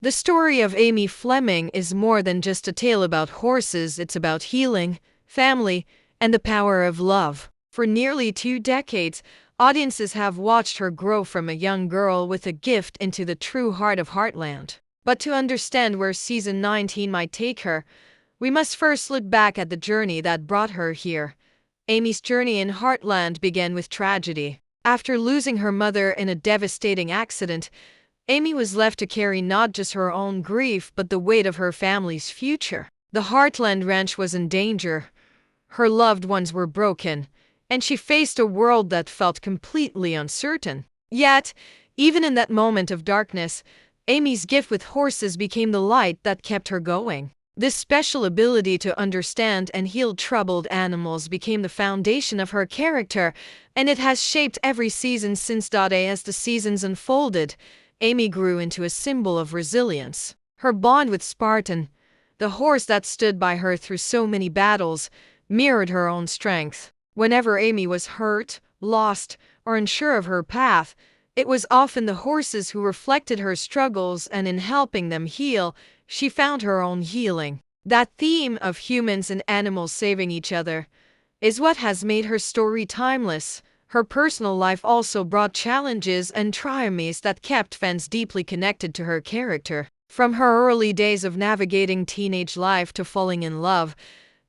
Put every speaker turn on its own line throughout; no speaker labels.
The story of Amy Fleming is more than just a tale about horses, it's about healing, family, and the power of love. For nearly 2 decades, audiences have watched her grow from a young girl with a gift into the true heart of Heartland. But to understand where season 19 might take her, we must first look back at the journey that brought her here. Amy's journey in Heartland began with tragedy. After losing her mother in a devastating accident, Amy was left to carry not just her own grief but the weight of her family's future. The Heartland ranch was in danger. Her loved ones were broken, and she faced a world that felt completely uncertain. Yet, even in that moment of darkness, Amy's gift with horses became the light that kept her going. This special ability to understand and heal troubled animals became the foundation of her character, and it has shaped every season since. As the seasons unfolded, Amy grew into a symbol of resilience. Her bond with Spartan, the horse that stood by her through so many battles, mirrored her own strength. Whenever Amy was hurt, lost, or unsure of her path, it was often the horses who reflected her struggles, and in helping them heal, she found her own healing. That theme of humans and animals saving each other is what has made her story timeless. Her personal life also brought challenges and triumphs that kept fans deeply connected to her character. From her early days of navigating teenage life to falling in love,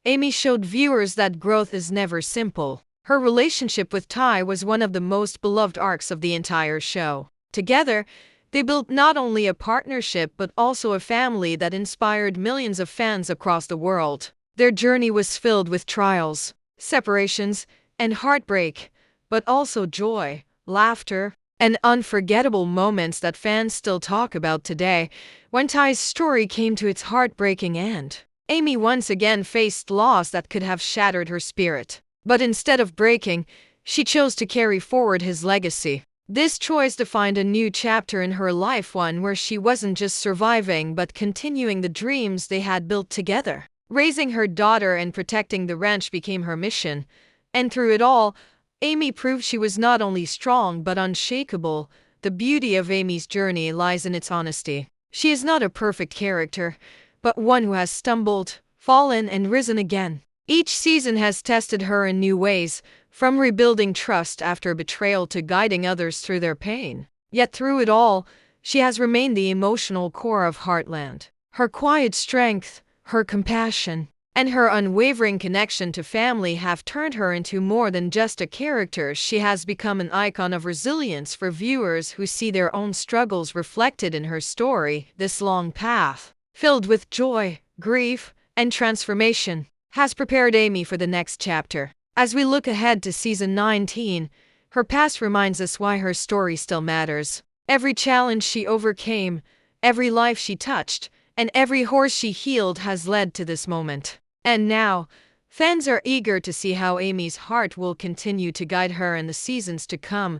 Amy showed viewers that growth is never simple. Her relationship with Ty was one of the most beloved arcs of the entire show. Together, they built not only a partnership but also a family that inspired millions of fans across the world. Their journey was filled with trials, separations, and heartbreak, but also joy, laughter, and unforgettable moments that fans still talk about today. When Ty's story came to its heartbreaking end, Amy once again faced loss that could have shattered her spirit. But instead of breaking, she chose to carry forward his legacy. This choice defined a new chapter in her life, one where she wasn't just surviving but continuing the dreams they had built together. Raising her daughter and protecting the ranch became her mission, and through it all, Amy proved she was not only strong but unshakable. The beauty of Amy's journey lies in its honesty. She is not a perfect character, but one who has stumbled, fallen, and risen again. Each season has tested her in new ways, from rebuilding trust after betrayal to guiding others through their pain. Yet through it all, she has remained the emotional core of Heartland. Her quiet strength, her compassion, and her unwavering connection to family have turned her into more than just a character. She has become an icon of resilience for viewers who see their own struggles reflected in her story. This long path, filled with joy, grief, and transformation, has prepared Amy for the next chapter. As we look ahead to season 19, her past reminds us why her story still matters. Every challenge she overcame, every life she touched, and every horse she healed has led to this moment. And now, fans are eager to see how Amy's heart will continue to guide her in the seasons to come.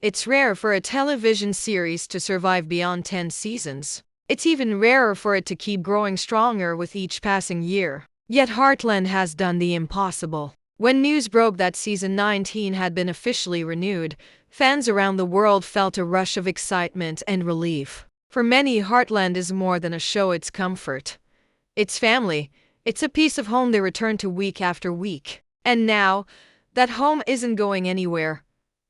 It's rare for a television series to survive beyond 10 seasons. It's even rarer for it to keep growing stronger with each passing year. Yet Heartland has done the impossible. When news broke that season 19 had been officially renewed, fans around the world felt a rush of excitement and relief. For many, Heartland is more than a show, it's comfort. It's family. It's a piece of home they return to week after week. And now, that home isn't going anywhere.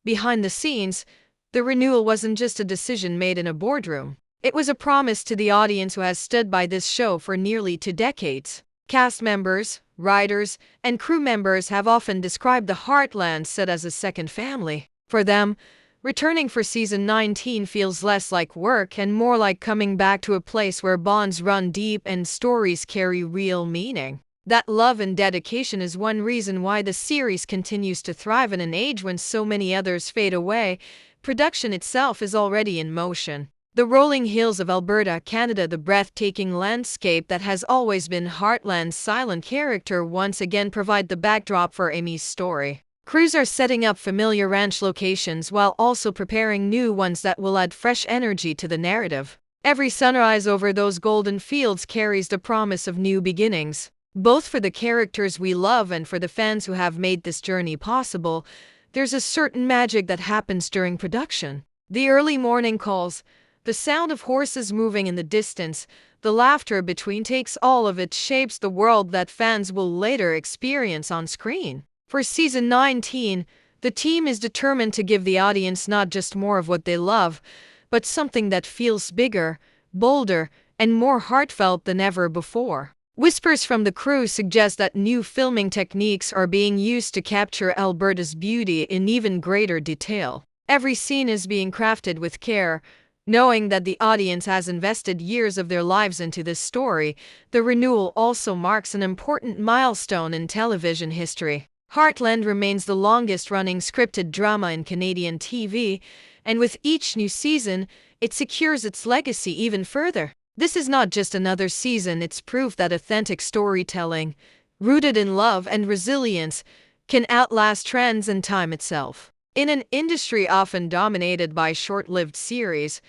Behind the scenes, the renewal wasn't just a decision made in a boardroom. It was a promise to the audience who has stood by this show for nearly 2 decades. Cast members, writers, and crew members have often described the Heartland set as a second family. For them, returning for season 19 feels less like work and more like coming back to a place where bonds run deep and stories carry real meaning. That love and dedication is one reason why the series continues to thrive in an age when so many others fade away. Production itself is already in motion. The rolling hills of Alberta, Canada, the breathtaking landscape that has always been Heartland's silent character, once again provide the backdrop for Amy's story. Crews are setting up familiar ranch locations while also preparing new ones that will add fresh energy to the narrative. Every sunrise over those golden fields carries the promise of new beginnings. Both for the characters we love and for the fans who have made this journey possible, there's a certain magic that happens during production. The early morning calls, The sound of horses moving in the distance, the laughter between takes, all of it shapes the world that fans will later experience on screen. For season 19, the team is determined to give the audience not just more of what they love, but something that feels bigger, bolder, and more heartfelt than ever before. Whispers from the crew suggest that new filming techniques are being used to capture Alberta's beauty in even greater detail. Every scene is being crafted with care, knowing that the audience has invested years of their lives into this story. The renewal also marks an important milestone in television history. Heartland remains the longest-running scripted drama in Canadian TV, and with each new season, it secures its legacy even further. This is not just another season, it's proof that authentic storytelling, rooted in love and resilience, can outlast trends and time itself. In an industry often dominated by short-lived series,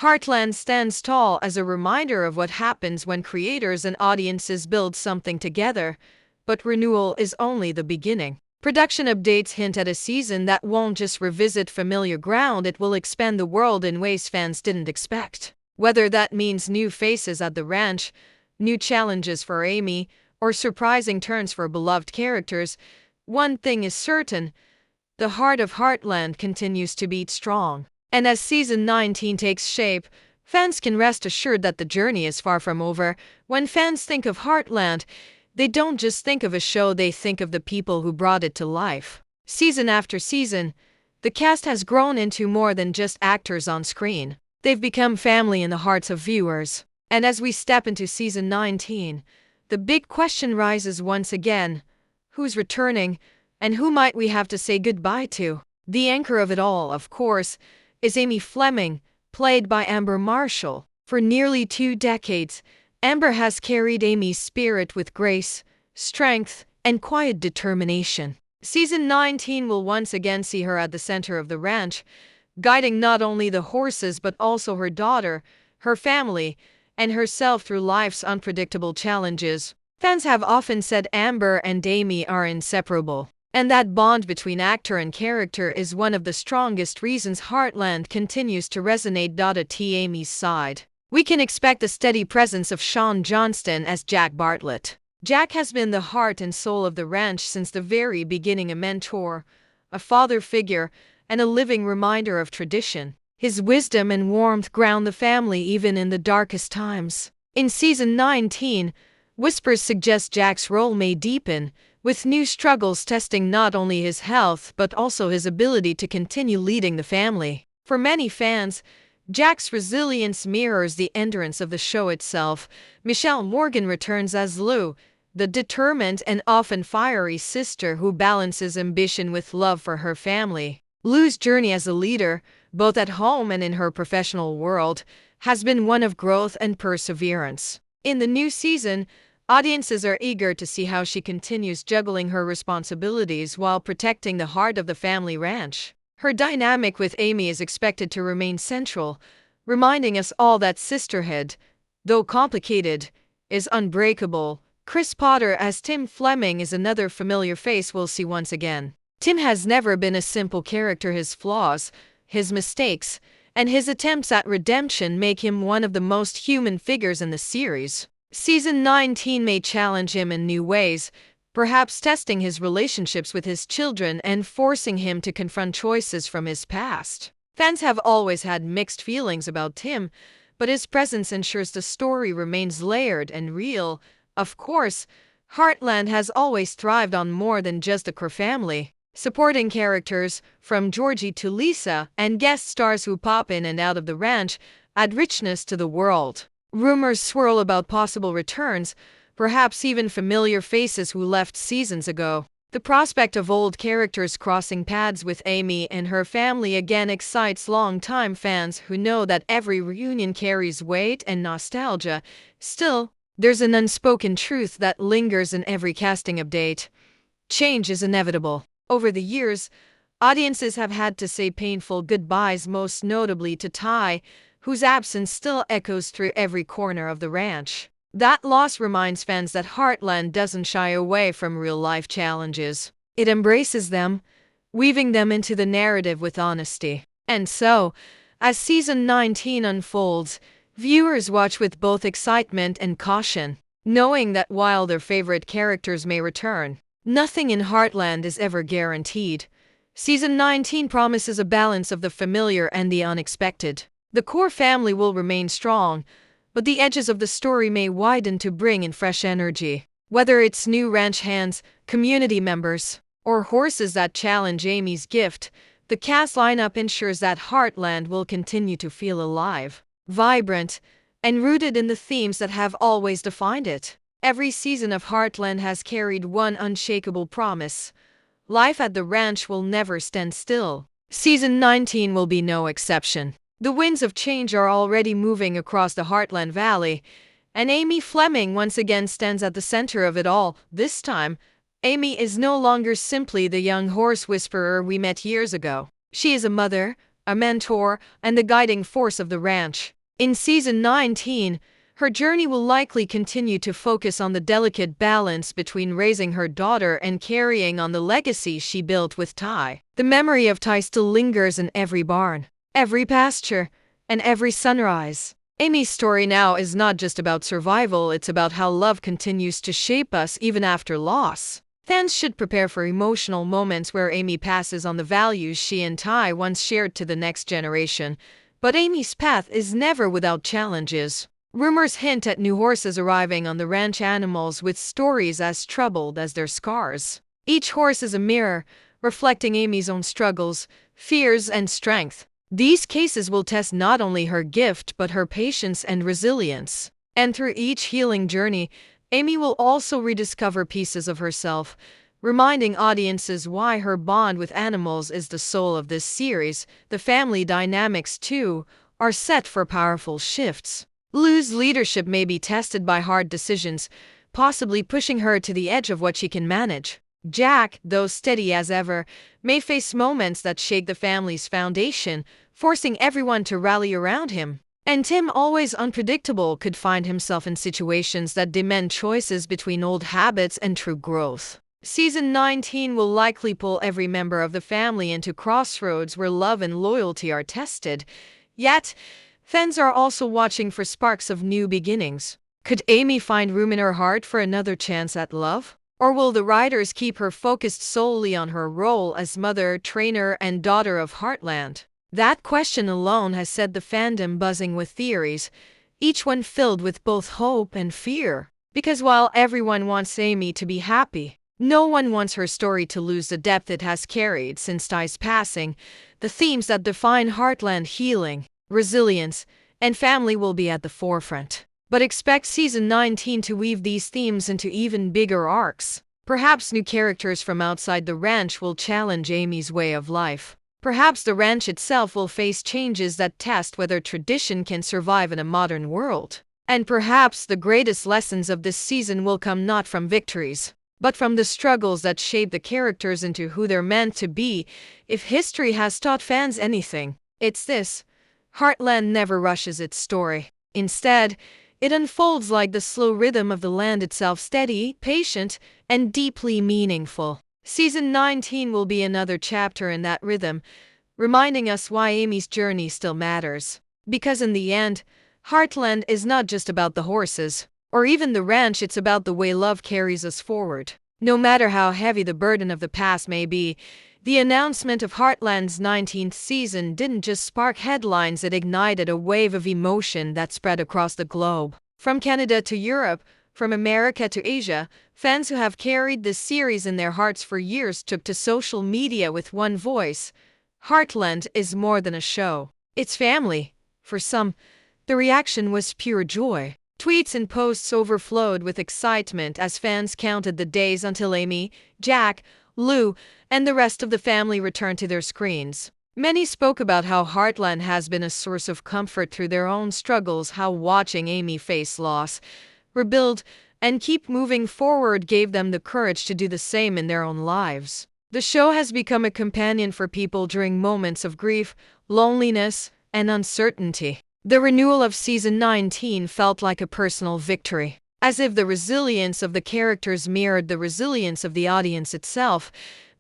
Heartland stands tall as a reminder of what happens when creators and audiences build something together, but renewal is only the beginning. Production updates hint at a season that won't just revisit familiar ground, it will expand the world in ways fans didn't expect. Whether that means new faces at the ranch, new challenges for Amy, or surprising turns for beloved characters, one thing is certain: the heart of Heartland continues to beat strong. And as season 19 takes shape, fans can rest assured that the journey is far from over. When fans think of Heartland, they don't just think of a show, they think of the people who brought it to life. Season after season, the cast has grown into more than just actors on screen. They've become family in the hearts of viewers. And as we step into season 19, the big question rises once again: who's returning, and who might we have to say goodbye to? The anchor of it all, of course, is Amy Fleming, played by Amber Marshall. For nearly 2 decades, Amber has carried Amy's spirit with grace, strength, and quiet determination. Season 19 will once again see her at the center of the ranch, guiding not only the horses but also her daughter, her family, and herself through life's unpredictable challenges. Fans have often said Amber and Amy are inseparable, and that bond between actor and character is one of the strongest reasons Heartland continues to resonate. At Amy's side, we can expect the steady presence of Sean Johnston as Jack Bartlett. Jack has been the heart and soul of the ranch since the very beginning, a mentor, a father figure, and a living reminder of tradition. His wisdom and warmth ground the family even in the darkest times. In season 19, whispers suggest Jack's role may deepen, with new struggles testing not only his health but also his ability to continue leading the family. For many fans, Jack's resilience mirrors the endurance of the show itself. Michelle Morgan returns as Lou, the determined and often fiery sister who balances ambition with love for her family. Lou's journey as a leader, both at home and in her professional world, has been one of growth and perseverance. In the new season, audiences are eager to see how she continues juggling her responsibilities while protecting the heart of the family ranch. Her dynamic with Amy is expected to remain central, reminding us all that sisterhood, though complicated, is unbreakable. Chris Potter as Tim Fleming is another familiar face we'll see once again. Tim has never been a simple character. His flaws, his mistakes, and his attempts at redemption make him one of the most human figures in the series. Season 19 may challenge him in new ways, perhaps testing his relationships with his children and forcing him to confront choices from his past. Fans have always had mixed feelings about Tim, but his presence ensures the story remains layered and real. Of course, Heartland has always thrived on more than just the core family. Supporting characters, from Georgie to Lisa, and guest stars who pop in and out of the ranch, add richness to the world. Rumors swirl about possible returns, perhaps even familiar faces who left seasons ago. The prospect of old characters crossing paths with Amy and her family again excites longtime fans who know that every reunion carries weight and nostalgia. Still, there's an unspoken truth that lingers in every casting update: change is inevitable. Over the years, audiences have had to say painful goodbyes, most notably to Ty, whose absence still echoes through every corner of the ranch. That loss reminds fans that Heartland doesn't shy away from real-life challenges. It embraces them, weaving them into the narrative with honesty. And so, As season 19 unfolds, viewers watch with both excitement and caution, knowing that while their favorite characters may return, nothing in Heartland is ever guaranteed. Season 19 promises a balance of the familiar and the unexpected. The core family will remain strong, but the edges of the story may widen to bring in fresh energy. Whether it's new ranch hands, community members, or horses that challenge Amy's gift, the cast lineup ensures that Heartland will continue to feel alive, vibrant, and rooted in the themes that have always defined it. Every season of Heartland has carried one unshakable promise: life at the ranch will never stand still. Season 19 will be no exception. The winds of change are already moving across the Heartland Valley, and Amy Fleming once again stands at the center of it all. This time, Amy is no longer simply the young horse whisperer we met years ago. She is a mother, a mentor, and the guiding force of the ranch. In season 19, her journey will likely continue to focus on the delicate balance between raising her daughter and carrying on the legacy she built with Ty. The memory of Ty still lingers in every barn, every pasture, and every sunrise. Amy's story now is not just about survival, it's about how love continues to shape us even after loss. Fans should prepare for emotional moments where Amy passes on the values she and Ty once shared to the next generation. But Amy's path is never without challenges. Rumors hint at new horses arriving on the ranch, animals with stories as troubled as their scars. Each horse is a mirror, reflecting Amy's own struggles, fears, and strength. These cases will test not only her gift but her patience and resilience. And through each healing journey, Amy will also rediscover pieces of herself, reminding audiences why her bond with animals is the soul of this series. The family dynamics, too, are set for powerful shifts. Lou's leadership may be tested by hard decisions, possibly pushing her to the edge of what she can manage. Jack, though steady as ever, may face moments that shake the family's foundation, forcing everyone to rally around him. And Tim, always unpredictable, could find himself in situations that demand choices between old habits and true growth. Season 19 will likely pull every member of the family into crossroads where love and loyalty are tested. Yet, fans are also watching for sparks of new beginnings. Could Amy find room in her heart for another chance at love? Or will the writers keep her focused solely on her role as mother, trainer, and daughter of Heartland? That question alone has set the fandom buzzing with theories, each one filled with both hope and fear. Because while everyone wants Amy to be happy, no one wants her story to lose the depth it has carried since Ty's passing. The themes that define Heartland, healing, resilience, and family, will be at the forefront. But expect season 19 to weave these themes into even bigger arcs. Perhaps new characters from outside the ranch will challenge Amy's way of life. Perhaps the ranch itself will face changes that test whether tradition can survive in a modern world. And perhaps the greatest lessons of this season will come not from victories, but from the struggles that shape the characters into who they're meant to be. If history has taught fans anything, it's this: Heartland never rushes its story. Instead, it unfolds like the slow rhythm of the land itself, steady, patient, and deeply meaningful. Season 19 will be another chapter in that rhythm, reminding us why Amy's journey still matters. Because in the end, Heartland is not just about the horses, or even the ranch, it's about the way love carries us forward. No matter how heavy the burden of the past may be, the announcement of Heartland's 19th season didn't just spark headlines, it ignited a wave of emotion that spread across the globe. From Canada to Europe, from America to Asia, fans who have carried this series in their hearts for years took to social media with one voice: Heartland is more than a show, it's family. For some, the reaction was pure joy. Tweets and posts overflowed with excitement as fans counted the days until Amy, Jack, Lou, and the rest of the family returned to their screens. Many spoke about how Heartland has been a source of comfort through their own struggles, how watching Amy face loss, rebuild, and keep moving forward gave them the courage to do the same in their own lives. The show has become a companion for people during moments of grief, loneliness, and uncertainty. The renewal of season 19 felt like a personal victory, as if the resilience of the characters mirrored the resilience of the audience itself.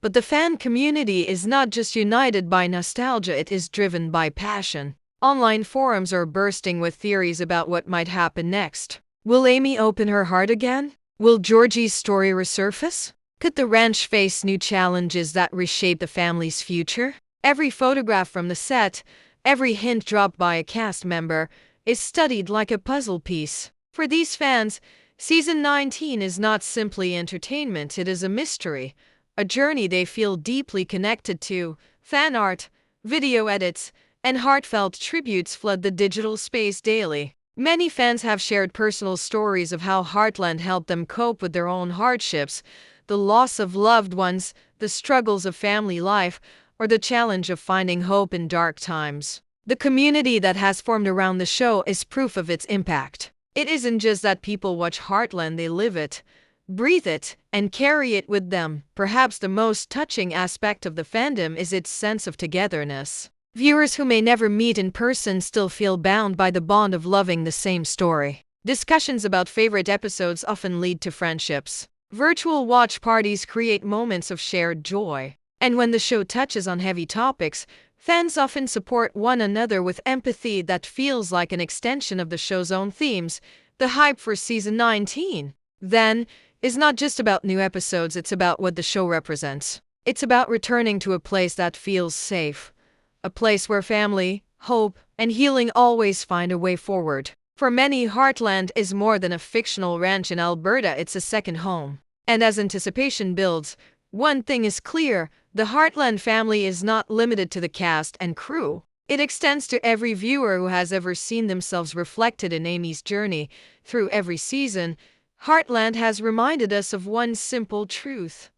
But the fan community is not just united by nostalgia, it is driven by passion. Online forums are bursting with theories about what might happen next. Will Amy open her heart again? Will Georgie's story resurface? Could the ranch face new challenges that reshape the family's future? Every photograph from the set, every hint dropped by a cast member, is studied like a puzzle piece. For these fans, Season 19 is not simply entertainment, it is a mystery, a journey they feel deeply connected to. Fan art, video edits, and heartfelt tributes flood the digital space daily. Many fans have shared personal stories of how Heartland helped them cope with their own hardships, the loss of loved ones, the struggles of family life, or the challenge of finding hope in dark times. The community that has formed around the show is proof of its impact. It isn't just that people watch Heartland, they live it, breathe it, and carry it with them. Perhaps the most touching aspect of the fandom is its sense of togetherness. Viewers who may never meet in person still feel bound by the bond of loving the same story. Discussions about favorite episodes often lead to friendships. Virtual watch parties create moments of shared joy. And when the show touches on heavy topics, fans often support one another with empathy that feels like an extension of the show's own themes. The hype for Season 19, then, is not just about new episodes, it's about what the show represents. It's about returning to a place that feels safe. A place where family, hope, and healing always find a way forward. For many, Heartland is more than a fictional ranch in Alberta, it's a second home. And as anticipation builds, one thing is clear, the Heartland family is not limited to the cast and crew. It extends to every viewer who has ever seen themselves reflected in Amy's journey. Through every season, Heartland has reminded us of one simple truth.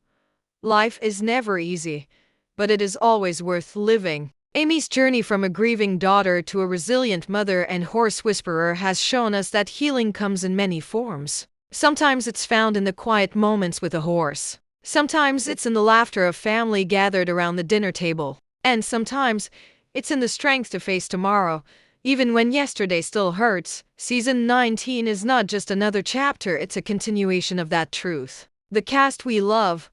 Life is never easy, but it is always worth living. Amy's journey from a grieving daughter to a resilient mother and horse whisperer has shown us that healing comes in many forms. Sometimes it's found in the quiet moments with a horse. Sometimes it's in the laughter of family gathered around the dinner table. And sometimes it's in the strength to face tomorrow, even when yesterday still hurts. Season 19 is not just another chapter, it's a continuation of that truth. The cast we love,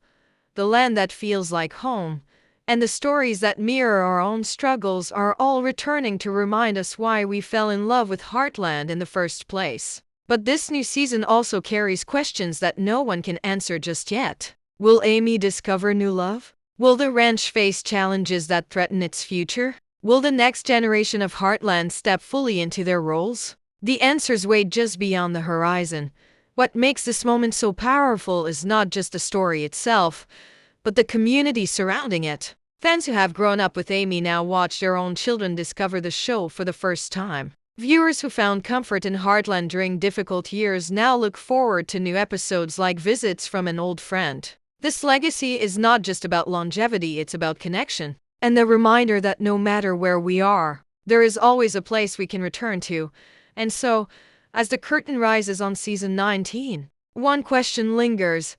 the land that feels like home, and the stories that mirror our own struggles are all returning to remind us why we fell in love with Heartland in the first place. But this new season also carries questions that no one can answer just yet. Will Amy discover new love? Will the ranch face challenges that threaten its future? Will the next generation of Heartland step fully into their roles? The answers wait just beyond the horizon. What makes this moment so powerful is not just the story itself, but the community surrounding it. Fans who have grown up with Amy now watch their own children discover the show for the first time. Viewers who found comfort in Heartland during difficult years now look forward to new episodes like visits from an old friend. This legacy is not just about longevity, it's about connection. And the reminder that no matter where we are, there is always a place we can return to. And so, as the curtain rises on Season 19, one question lingers.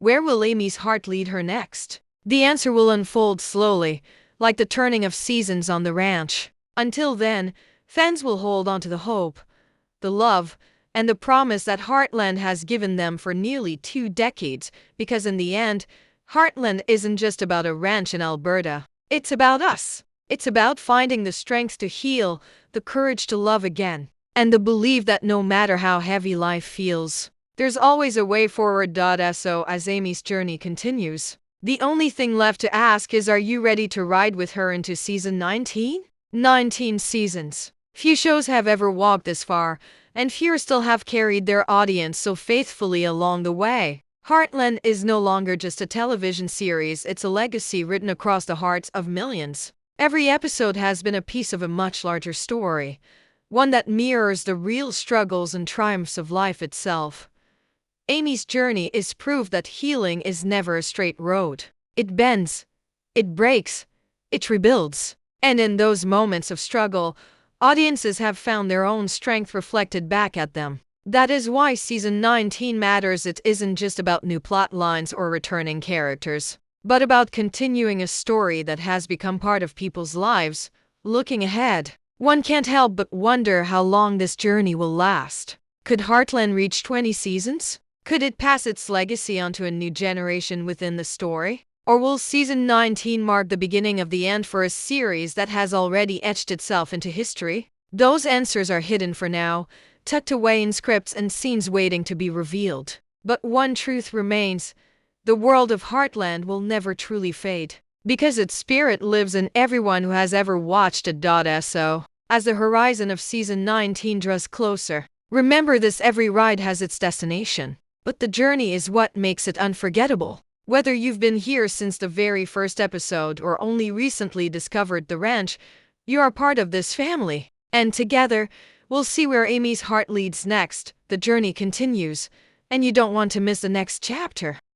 Where will Amy's heart lead her next? The answer will unfold slowly, like the turning of seasons on the ranch. Until then, fans will hold on to the hope, the love, and the promise that Heartland has given them for nearly 2 decades, because in the end, Heartland isn't just about a ranch in Alberta. It's about us. It's about finding the strength to heal, the courage to love again, and the belief that no matter how heavy life feels, there's always a way forward. So as Amy's journey continues, the only thing left to ask is, are you ready to ride with her into Season 19? 19 seasons. Few shows have ever walked this far, and fewer still have carried their audience so faithfully along the way. Heartland is no longer just a television series, it's a legacy written across the hearts of millions. Every episode has been a piece of a much larger story, one that mirrors the real struggles and triumphs of life itself. Amy's journey is proof that healing is never a straight road. It bends, it breaks, it rebuilds. And in those moments of struggle, audiences have found their own strength reflected back at them. That is why Season 19 matters. It isn't just about new plot lines or returning characters, but about continuing a story that has become part of people's lives. Looking ahead, one can't help but wonder how long this journey will last. Could Heartland reach 20 seasons? Could it pass its legacy onto a new generation within the story? Or will season 19 mark the beginning of the end for a series that has already etched itself into history? Those answers are hidden for now, tucked away in scripts and scenes waiting to be revealed. But one truth remains: the world of Heartland will never truly fade, because its spirit lives in everyone who has ever watched it. So, as the horizon of season 19 draws closer, remember this: every ride has its destination, but the journey is what makes it unforgettable. Whether you've been here since the very first episode or only recently discovered the ranch, you are part of this family. And together, we'll see where Amy's heart leads next. The journey continues, and you don't want to miss the next chapter.